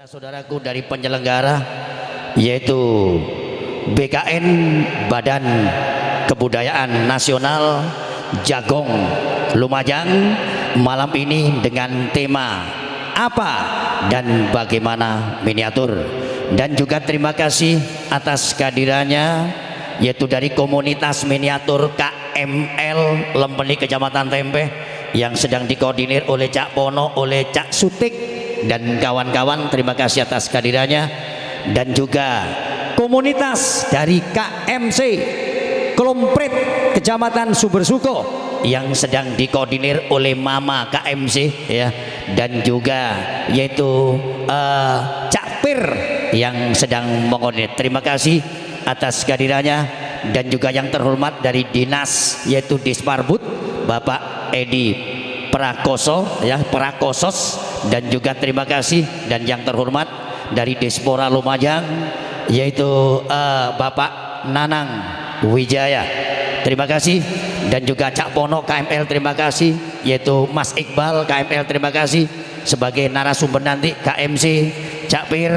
Saudaraku dari penyelenggara yaitu BKN Badan Kebudayaan Nasional Jagong Lumajang malam ini dengan tema apa dan bagaimana miniatur, dan juga terima kasih atas kehadirannya yaitu dari komunitas miniatur KML Lembeni Kecamatan Tempe yang sedang dikoordinir oleh Cak Pono, oleh Cak Sutik dan kawan-kawan. Terima kasih atas kehadirannya. Dan juga komunitas dari KMC Klomprit Kecamatan Sumbersuko yang sedang dikoordinir oleh Mama KMC ya, dan juga yaitu Cak Pir yang sedang mengoordinir. Terima kasih atas kehadirannya. Dan juga yang terhormat dari dinas yaitu Disparbud Bapak Edi Prakoso ya, Prakosos, dan juga terima kasih dan yang terhormat dari Dispora Lumajang yaitu Bapak Nanang Wijaya. Terima kasih. Dan juga Cak Pono KML terima kasih, yaitu Mas Iqbal KML terima kasih sebagai narasumber nanti KMC, Cak Pir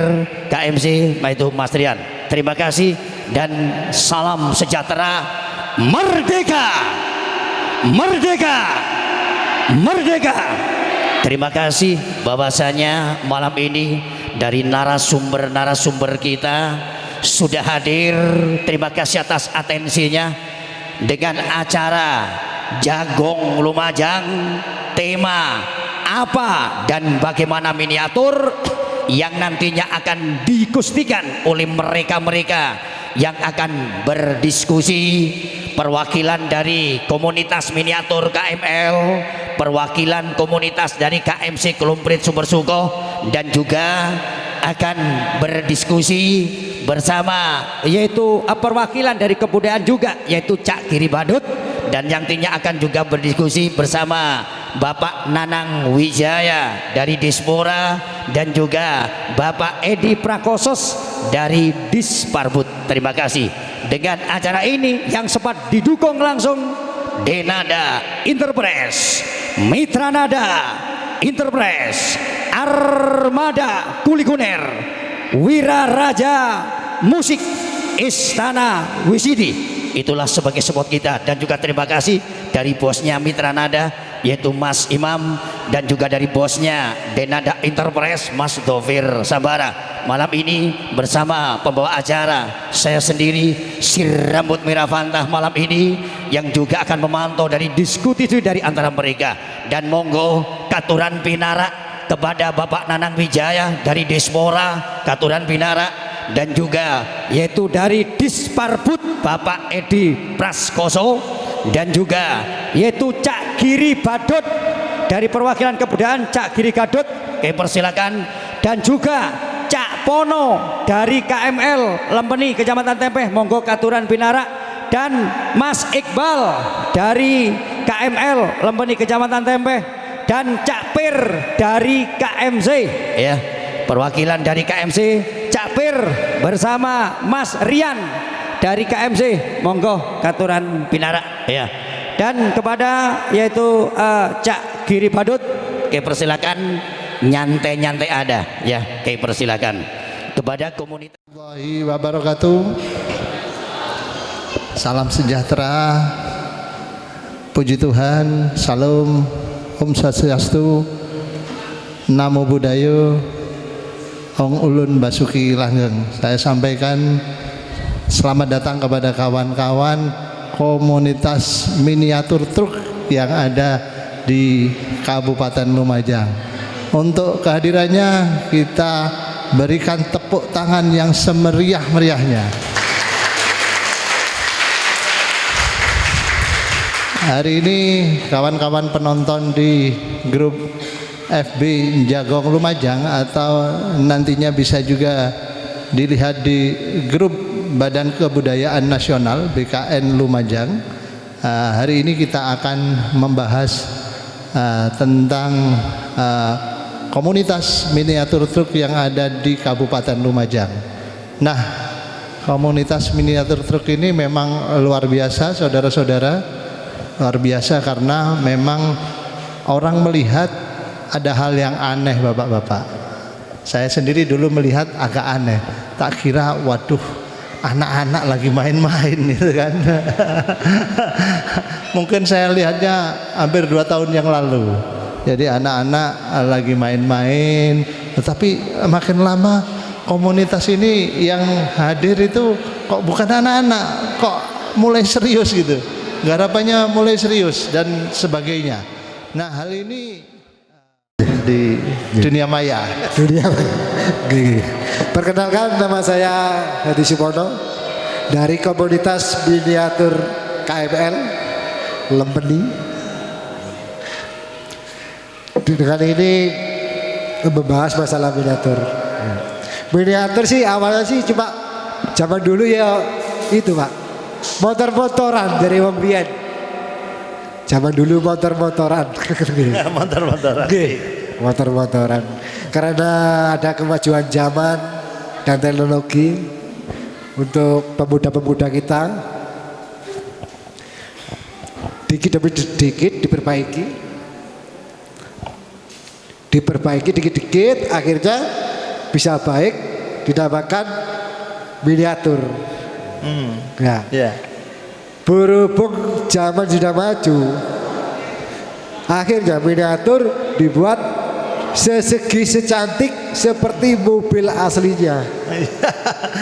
KMC, yaitu Mas Rian. Terima kasih dan salam sejahtera, merdeka, merdeka, merdeka. Terima kasih bahwasanya malam ini dari narasumber-narasumber kita sudah hadir. Terima kasih atas atensinya dengan acara Jagong Lumajang, tema apa dan bagaimana miniatur yang nantinya akan dikustikan oleh mereka-mereka yang akan berdiskusi, perwakilan dari komunitas miniatur KML, perwakilan komunitas dari KMC Klomprit Sumbersuko, dan juga akan berdiskusi bersama yaitu perwakilan dari kebudayaan juga yaitu Cak Giri Badut, dan yang nantinya akan juga berdiskusi bersama Bapak Nanang Wijaya dari Dispora dan juga Bapak Edi Prakosos dari Disparbud. Terima kasih. Dengan acara ini yang sempat didukung langsung Denada Enterprise, Mitra Nada Enterprise, Armada Kulikuner, Wira Raja Musik, Istana Wisidi. Itulah sebagai support kita. Dan juga terima kasih dari bosnya Mitra Nada yaitu Mas Imam, dan juga dari bosnya Denada Enterprise Mas Dovir Sabara. Malam ini bersama pembawa acara saya sendiri, si rambut merah Fantah, malam ini yang juga akan memantau dari diskusi dari antara mereka. Dan monggo katuran pinara kepada Bapak Nanang Wijaya dari Dispora, katuran pinara, dan juga yaitu dari Disparbud Bapak Edi Praskoso, dan juga yaitu Cak Giri Badut dari perwakilan kebudayaan Cak Giri Badut, persilakan. Dan juga Cak Pono dari KML Lembeni Kecamatan Tempe, monggo katuran pinara. Dan Mas Iqbal dari KML Lembeni Kecamatan Tempe, dan Cak Pir dari KMC ya, perwakilan dari KMC Cak Pir bersama Mas Rian dari KMC, monggo katuran pinara ya. Dan kepada yaitu Cak Giri Badut, persilakan nyantai-nyantai ada ya, persilakan. Kepada komunitas Warahmatullahi wabarakatuh. Salam sejahtera, puji Tuhan, salam, Om Swastiastu, Namo Buddhaya, Ong Ulun Basuki Langgeng. Saya sampaikan selamat datang kepada kawan-kawan komunitas miniatur truk yang ada di Kabupaten Lumajang. Untuk kehadirannya kita berikan tepuk tangan yang semeriah-meriahnya. Hari ini kawan-kawan penonton di grup FB Jagong Lumajang, atau nantinya bisa juga dilihat di grup Badan Kebudayaan Nasional BKN Lumajang. Hari ini kita akan membahas tentang komunitas miniatur truk yang ada di Kabupaten Lumajang. Nah, komunitas miniatur truk ini memang luar biasa, saudara-saudara. Luar biasa karena memang orang melihat ada hal yang aneh, bapak-bapak. Saya sendiri dulu melihat agak aneh. Tak kira waduh anak-anak lagi main-main gitu kan. Mungkin saya lihatnya hampir 2 tahun yang lalu. Jadi anak-anak lagi main-main, tetapi makin lama komunitas ini yang hadir itu kok bukan anak-anak, kok mulai serius gitu. Garapannya mulai serius dan sebagainya. Nah, hal ini di dunia maya. Perkenalkan, nama saya Hadi Supono dari komunitas miniatur KML Lempeni. Dengan ini membahas masalah miniatur. Miniatur sih awalnya sih cuma zaman dulu ya itu Pak, motor-motoran dari wong biyen. Zaman dulu motor-motoran. Motor-motoran. Motor-motoran. Karena ada kemajuan zaman dan teknologi untuk pemuda-pemuda kita, dikit demi sedikit diperbaiki dikit-dikit, akhirnya bisa baik, dinamakan miniatur. Nah, berhubung zaman sudah maju, akhirnya miniatur dibuat sesegi secantik seperti mobil aslinya.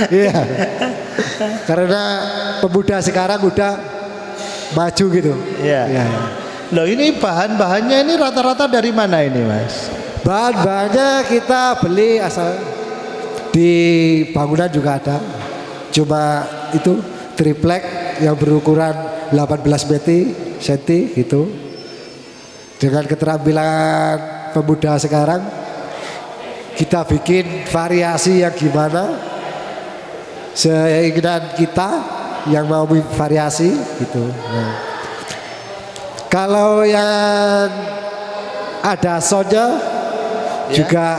Iya. Karena pemuda sekarang udah maju gitu. Iya. Loh, ini bahan-bahannya ini rata-rata dari mana ini, Mas? Bahan-bahannya kita beli asal di bangunan juga ada. Cuma itu triplek yang berukuran 18 cm gitu. Dengan keterampilan pemuda sekarang, kita bikin variasi yang gimana seinginan kita yang mau variasi gitu. Nah, kalau yang ada soundnya juga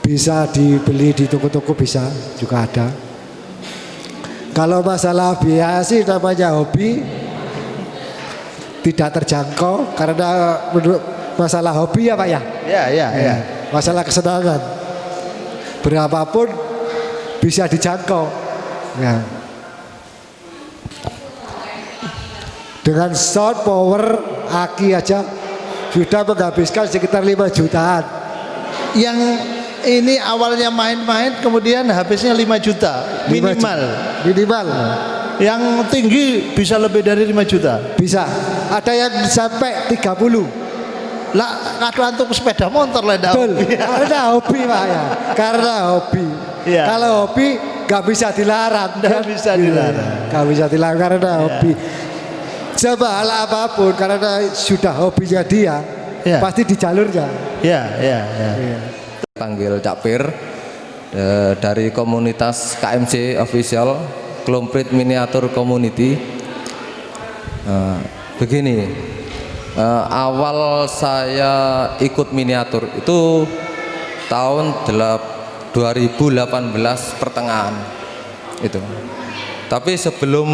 bisa dibeli di toko-toko, bisa juga ada. Kalau masalah biaya sih namanya hobi, tidak terjangkau karena menurut masalah hobi ya Pak ya. Iya. Masalah kesenangan berapapun bisa dijangkau. Ya. Dengan sound power aki aja sudah menghabiskan sekitar 5 jutaan. Yang ini awalnya main-main kemudian habisnya 5 juta minimal. Minimal. Yang tinggi bisa lebih dari 5 juta. Bisa. Ada yang sampai 30. Lah kadang untuk sepeda motor lah. Betul. Karena hobi Pak ya. Karena hobi. Iya. Kalau hobi nggak bisa dilarang. Nggak bisa dilarang. Nggak bisa dilarang karena hobi. Coba hal apapun karena sudah hobinya dia, pasti di jalurnya. Iya. Panggil Cak Pir dari komunitas KMC Official Klumprit Miniatur Community. Begini, awal saya ikut miniatur itu tahun 2018 pertengahan itu. Tapi sebelum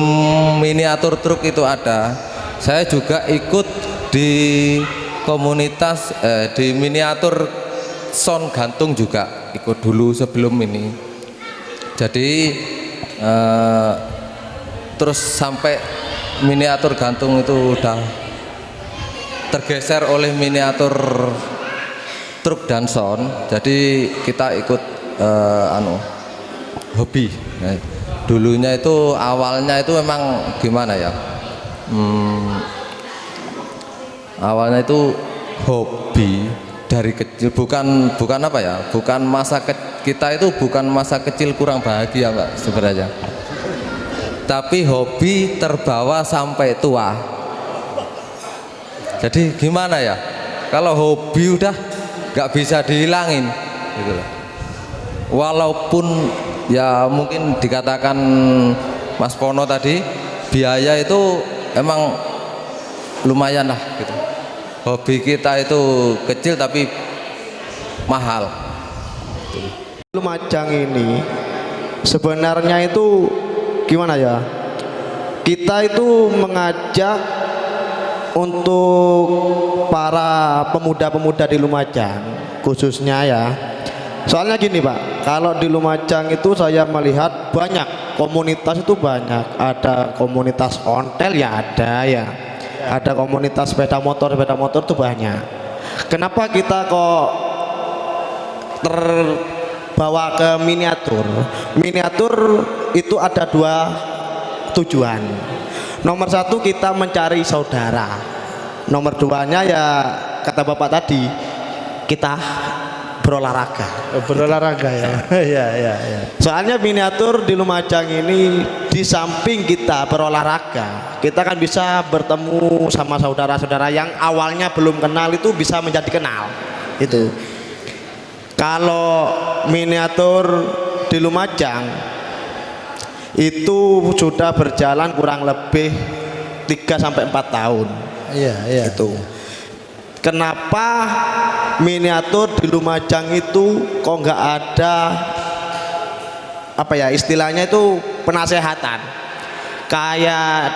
miniatur truk itu ada, saya juga ikut di komunitas di miniatur sound gantung juga ikut dulu sebelum ini. Jadi terus sampai miniatur gantung itu udah tergeser oleh miniatur truk dan sound. Jadi kita ikut hobi. Nah, dulunya itu awalnya itu memang gimana ya? Awalnya itu hobi dari kecil, bukan apa ya? Bukan kita itu bukan masa kecil kurang bahagia Mbak sebenarnya. Tapi hobi terbawa sampai tua. Jadi gimana ya? Kalau hobi udah nggak bisa dihilangin gitu loh. Walaupun ya mungkin dikatakan Mas Pono tadi biaya itu emang lumayan lah gitu. Hobi kita itu kecil tapi mahal. Lumajang ini sebenarnya itu gimana ya? Kita itu mengajak untuk para pemuda-pemuda di Lumajang khususnya ya. Soalnya gini Pak, kalau di Lumajang itu saya melihat banyak komunitas itu banyak. Ada komunitas ontel ya ada ya. Ada komunitas sepeda motor itu banyak. Kenapa kita kok terbawa ke miniatur? Miniatur itu ada dua tujuan. Nomor satu kita mencari saudara. Nomor duanya ya kata Bapak tadi kita berolahraga. Berolahraga ya. Iya, iya, iya. Soalnya miniatur di Lumajang ini di samping kita berolahraga, kita kan bisa bertemu sama saudara-saudara yang awalnya belum kenal itu bisa menjadi kenal. Itu. Kalau miniatur di Lumajang itu sudah berjalan kurang lebih 3 sampai 4 tahun. Iya, iya. Itu. Kenapa miniatur di Lumajang itu kok nggak ada apa ya istilahnya itu penasehatan? Kayak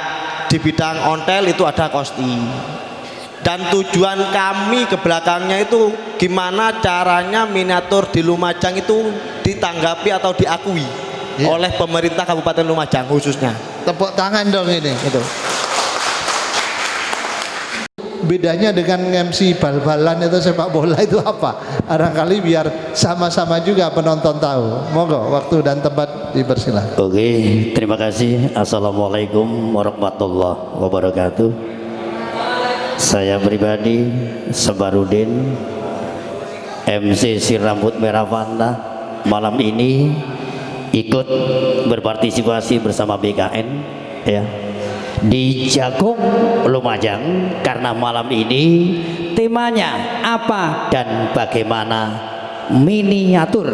di bidang ontel itu ada kosti. Dan tujuan kami ke belakangnya itu gimana caranya miniatur di Lumajang itu ditanggapi atau diakui oleh pemerintah Kabupaten Lumajang khususnya. Tepuk tangan dong ini. Itu. Bedanya dengan MC bal-balan itu sepak bola itu apa? Barangkali biar sama-sama juga penonton tahu. Monggo waktu dan tempat dipersilahkan. Oke, terima kasih. Assalamualaikum warahmatullahi wabarakatuh. Saya pribadi Sabarudin, MC si rambut merah Fanta, malam ini ikut berpartisipasi bersama BKN ya di Jagong Lumajang, karena malam ini temanya apa dan bagaimana miniatur.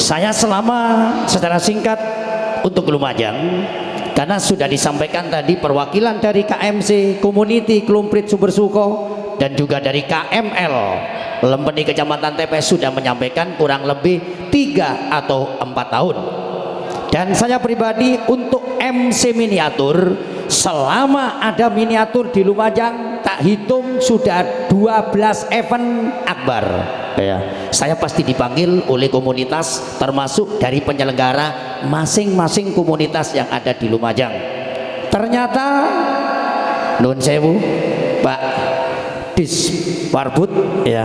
Saya selama secara singkat untuk Lumajang, karena sudah disampaikan tadi perwakilan dari KMC Community Klumprit Sumbersuko dan juga dari KML Lempeni Kecamatan TPS sudah menyampaikan kurang lebih 3 atau 4 tahun. Dan saya pribadi untuk MC miniatur, selama ada miniatur di Lumajang tak hitung sudah 12 event akbar ya. Saya pasti dipanggil oleh komunitas termasuk dari penyelenggara masing-masing komunitas yang ada di Lumajang. Ternyata nun sewu Pak Diswarbud ya,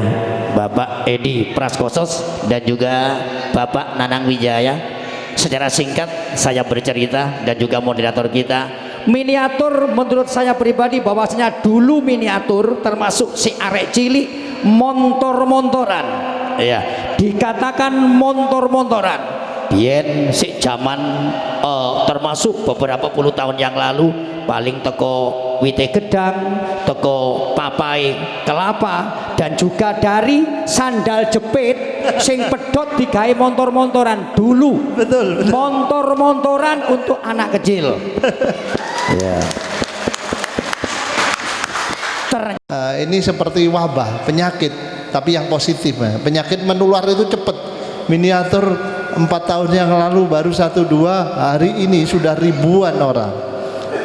Bapak Edi Praskosos dan juga Bapak Nanang Wijaya. Secara singkat saya bercerita dan juga moderator kita, miniatur menurut saya pribadi bahwasanya dulu miniatur termasuk si arek cilik montor-montoran ya, dikatakan montor-montoran biyen si zaman termasuk beberapa puluh tahun yang lalu paling teko wite gedang, teko papai kelapa, dan juga dari sandal jepit sing pedot digawe montor-montoran dulu. Betul, betul. Montor-montoran untuk anak kecil. Ya. Ini seperti wabah, penyakit, tapi yang positif. Penyakit menular itu cepat. Miniatur 4 tahun yang lalu baru 1-2, hari ini sudah ribuan orang.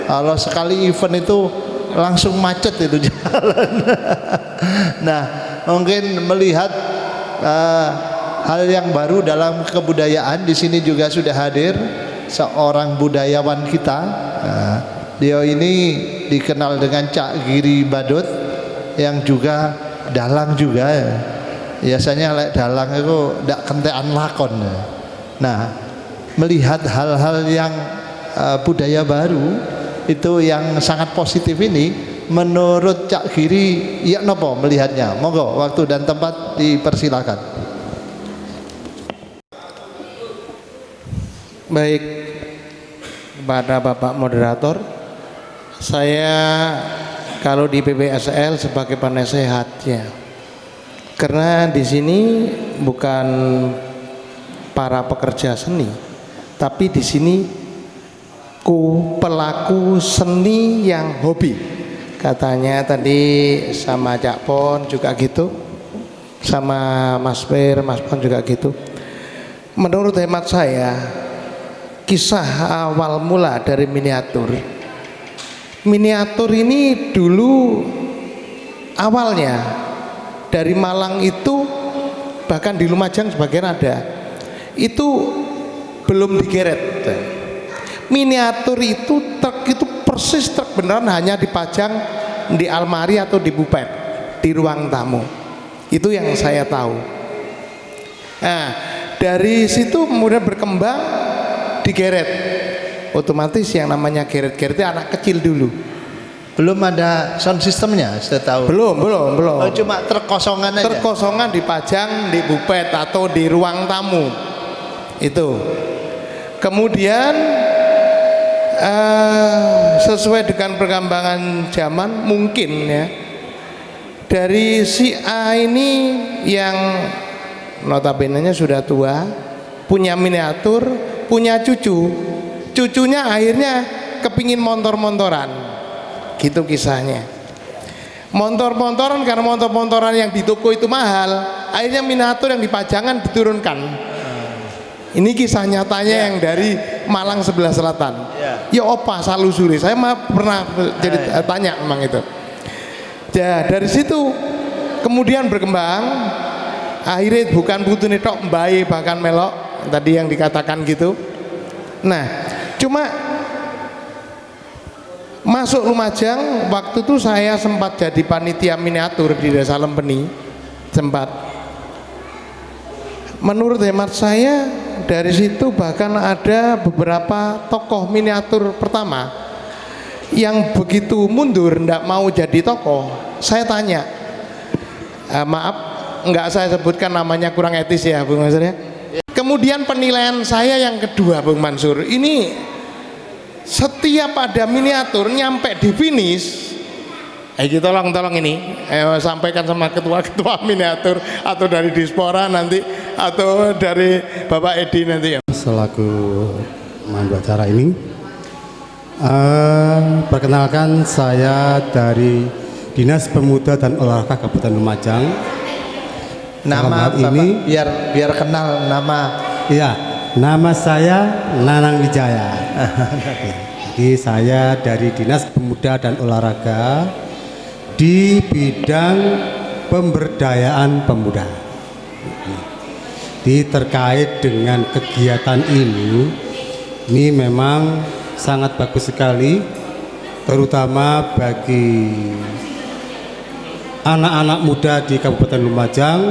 Kalau sekali event itu langsung macet itu jalan. Nah, mungkin melihat hal yang baru dalam kebudayaan, di sini juga sudah hadir seorang budayawan kita. Dia ini dikenal dengan Cak Giri Badut yang juga dalang juga. Biasanya lek dalang itu ndak kentekan lakon. Nah, melihat hal-hal yang budaya baru itu yang sangat positif ini, menurut Cak Giri ya nopo melihatnya? Monggo waktu dan tempat dipersilakan. Baik, kepada Bapak moderator, saya kalau di PPSL sebagai penasehatnya, karena di sini bukan para pekerja seni, tapi di sini pelaku seni yang hobi. Katanya tadi sama Cak Pon juga gitu, sama Mas Pir, Mas Pon juga gitu. Menurut hemat saya, kisah awal mula dari miniatur Miniatur ini dulu awalnya dari Malang itu, bahkan di Lumajang sebagian ada, itu belum digeret. Miniatur itu truk itu persis truk beneran, hanya dipajang di almari atau di bupet di ruang tamu. Itu yang saya tahu. Nah, dari situ kemudian berkembang digeret. Otomatis yang namanya geret-geret itu anak kecil dulu. Belum ada sound systemnya, saya tahu. Belum. Oh, cuma truk kosongan aja. Truk kosongan dipajang di bupet atau di ruang tamu. Itu. Kemudian sesuai dengan perkembangan zaman mungkin ya, dari si A ini yang notabene-nya sudah tua, punya miniatur, punya cucunya akhirnya kepingin motor-motoran, gitu kisahnya. Motor-motoran, karena motor-motoran yang di toko itu mahal, akhirnya miniatur yang dipajangan diturunkan. Ini kisah nyatanya yang dari Malang sebelah selatan. Ya opa salusuri. Saya pernah jadi tanya memang itu. Ya dari situ kemudian berkembang. Akhirnya bukan putune tok mbae bahkan melok tadi yang dikatakan gitu. Nah, cuma masuk Lumajang waktu itu saya sempat jadi panitia miniatur di Desa Lempeni. Sempat. Menurut hemat saya dari situ bahkan ada beberapa tokoh miniatur pertama yang begitu mundur tidak mau jadi tokoh. Saya tanya, maaf nggak saya sebutkan namanya, kurang etis ya Bung Mansur ya. Kemudian penilaian saya yang kedua Bung Mansur, ini setiap ada miniatur nyampe di finish, tolong ini sampaikan sama ketua-ketua miniatur atau dari Dispora nanti atau dari Bapak Edi nanti ya. Selaku mandu acara ini, perkenalkan saya dari Dinas Pemuda dan Olahraga Kabupaten Lumajang. Nama Bapak, ini biar kenal nama. Iya, nama saya Nanang Wijaya. Jadi saya dari Dinas Pemuda dan Olahraga di bidang pemberdayaan pemuda. Di terkait dengan kegiatan ini memang sangat bagus sekali, terutama bagi anak-anak muda di Kabupaten Lumajang,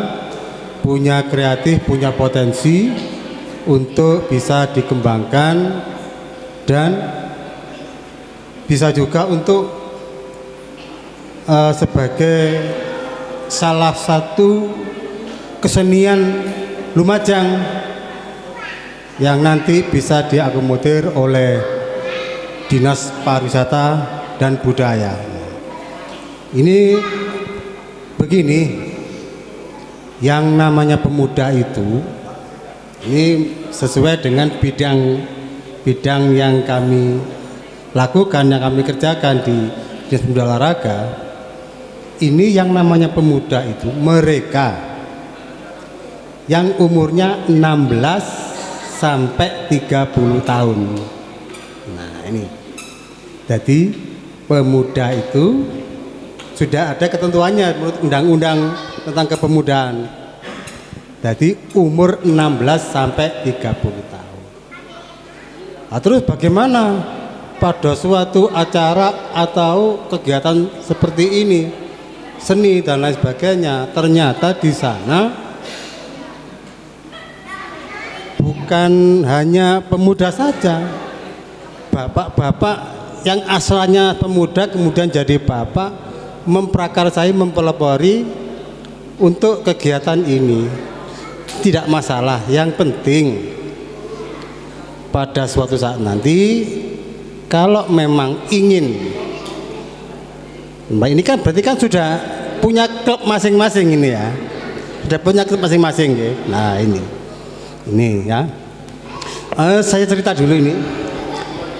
punya kreatif, punya potensi untuk bisa dikembangkan dan bisa juga untuk sebagai salah satu kesenian Lumajang yang nanti bisa diakomodir oleh Dinas Pariwisata dan Budaya. Ini begini, yang namanya pemuda itu ini sesuai dengan bidang yang kami lakukan, yang kami kerjakan di Dinas Pemuda Olahraga. Ini yang namanya pemuda itu mereka yang umurnya 16 sampai 30 tahun. Nah ini, jadi pemuda itu sudah ada ketentuannya menurut undang-undang tentang kepemudaan. Jadi umur 16 sampai 30 tahun. Nah, terus bagaimana pada suatu acara atau kegiatan seperti ini, seni dan lain sebagainya, ternyata di sana bukan hanya pemuda saja, bapak-bapak yang asalnya pemuda kemudian jadi bapak memprakarsai, mempelopori untuk kegiatan ini. Tidak masalah, yang penting pada suatu saat nanti kalau memang ingin, ini kan berarti kan sudah punya klub masing-masing ini ya, sudah punya klub masing-masing ya. Nah ini ya, saya cerita dulu ini.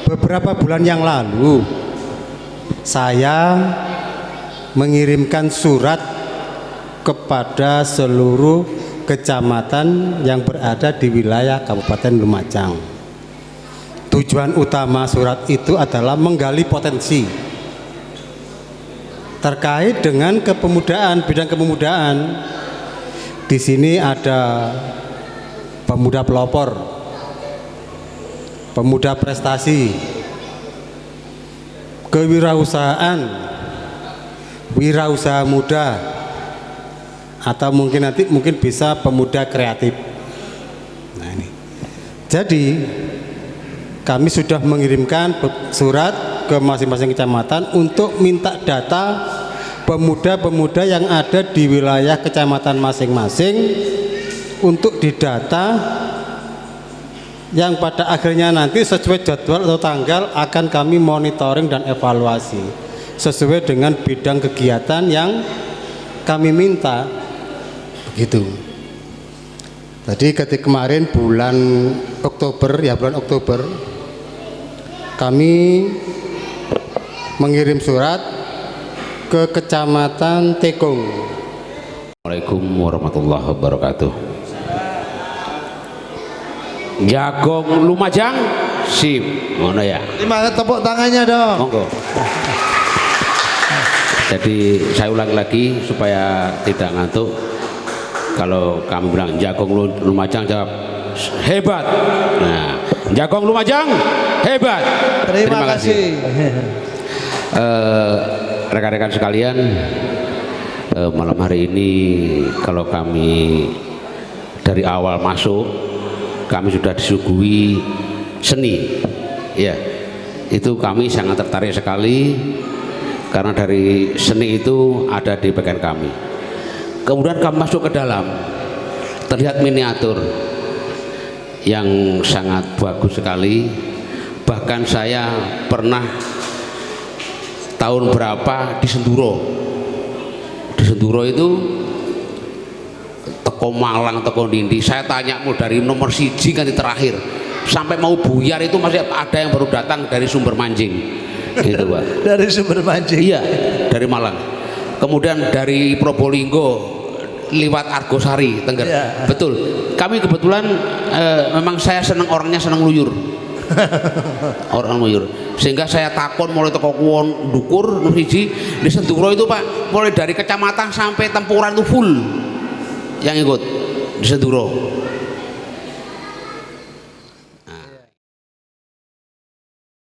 Beberapa bulan yang lalu saya mengirimkan surat kepada seluruh kecamatan yang berada di wilayah Kabupaten Lumajang. Tujuan utama surat itu adalah menggali potensi terkait dengan kepemudaan, bidang kepemudaan. Di sini ada pemuda pelopor, pemuda prestasi, kewirausahaan, wirausaha muda, atau mungkin nanti bisa pemuda kreatif. Nah ini. Jadi kami sudah mengirimkan surat ke masing-masing kecamatan untuk minta data pemuda-pemuda yang ada di wilayah kecamatan masing-masing untuk didata, yang pada akhirnya nanti sesuai jadwal atau tanggal akan kami monitoring dan evaluasi sesuai dengan bidang kegiatan yang kami minta. Begitu. Tadi ketika kemarin bulan Oktober, kami mengirim surat ke Kecamatan Tekong. Assalamualaikum warahmatullahi wabarakatuh. Jagong Lumajang, sip, ngono ya. Terima tepuk tangannya dong. Monggo. Jadi saya ulang lagi supaya tidak ngantuk. Kalau kami bilang Jagong Lumajang, jawab hebat. Nah, Jagong Lumajang hebat. Terima kasih. Rekan-rekan sekalian, malam hari ini kalau kami dari awal masuk kami sudah disuguhi seni, ya itu kami sangat tertarik sekali karena dari seni itu ada di bagian kami. Kemudian kami masuk ke dalam, terlihat miniatur yang sangat bagus sekali. Bahkan saya pernah tahun berapa di Senduro itu teko Malang, teko Nindi, saya tanya mau dari nomor siji kan terakhir sampai mau buyar itu masih ada yang baru datang dari Sumber Mancing gitu Pak. Dari Sumber Mancing. Iya, dari Malang. Kemudian dari Probolinggo lewat Argosari Tengger. Ya. Betul, kami kebetulan memang saya orangnya senang luyur. Orang luyur, sehingga saya takon mulai teko kuwon dukur siji di Senduro itu Pak, mulai dari kecamatan sampai Tempuran itu full yang ikut di Senduro.